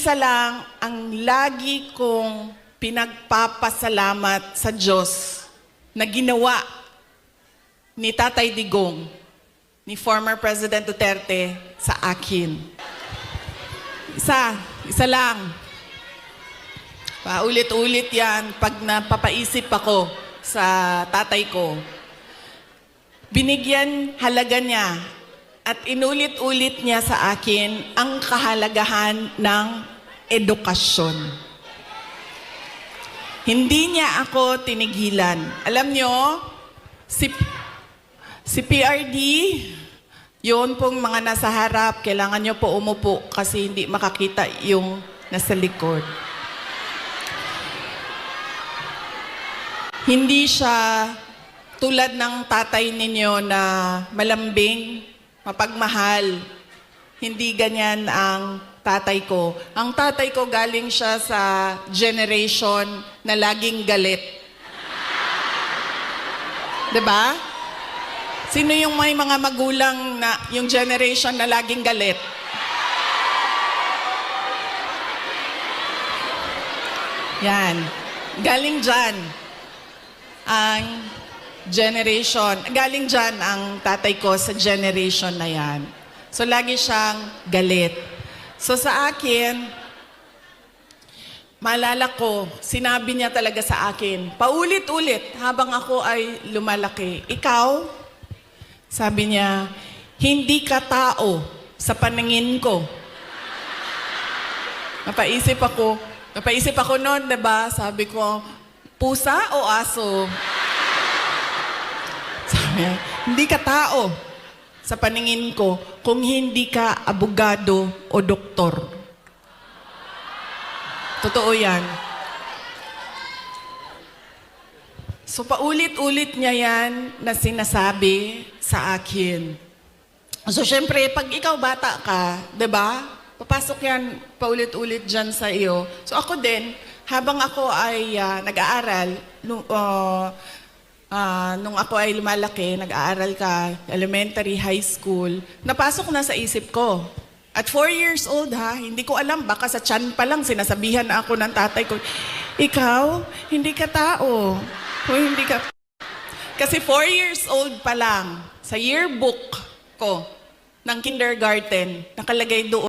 Iisa lang ang lagi kong pinagpapasalamat sa Diyos na ginawa ni Tatay Digong, ni former President Duterte sa akin. Isa lang. Paulit-ulit yan pag napapaisip ako sa tatay ko. Binigyan halaga niya at inulit-ulit niya sa akin ang kahalagahan ng edukasyon. Hindi niya ako tinigilan. Alam niyo, si PRD, yun pong mga nasa harap, kailangan niyo po umupo kasi hindi makakita yung nasa likod. Hindi siya tulad ng tatay ninyo na malambing, mapagmahal. Hindi ganyan ang tatay ko. Ang tatay ko galing siya sa generation na laging galit. Diba? Sino yung may mga magulang na yung generation na laging galit? Yan. Galing dyan ang generation. Galing dyan ang tatay ko sa generation na yan. So, lagi siyang galit. So, sa akin, maalala ko, sinabi niya talaga sa akin, paulit-ulit habang ako ay lumalaki. Ikaw, sabi niya, hindi ka tao sa paningin ko. Napaisip ako noon, diba? Sabi ko, pusa o aso? Sabi, hindi ka tao sa paningin ko kung hindi ka abogado o doktor. Totoo yan. So, paulit-ulit niya yan na sinasabi sa akin. So, syempre, pag ikaw bata ka, diba? Papasok yan paulit-ulit dyan sa iyo. So, ako din, habang ako ay nag-aaral, nung ako ay lumalaki, nag-aaral ka, elementary, high school, napasok na sa isip ko. At 4 years old hindi ko alam, baka sa tiyan pa lang sinasabihan na ako ng tatay ko, ikaw, hindi ka tao. O hindi ka... Kasi 4 years old pa lang, sa yearbook ko ng kindergarten, nakalagay doon,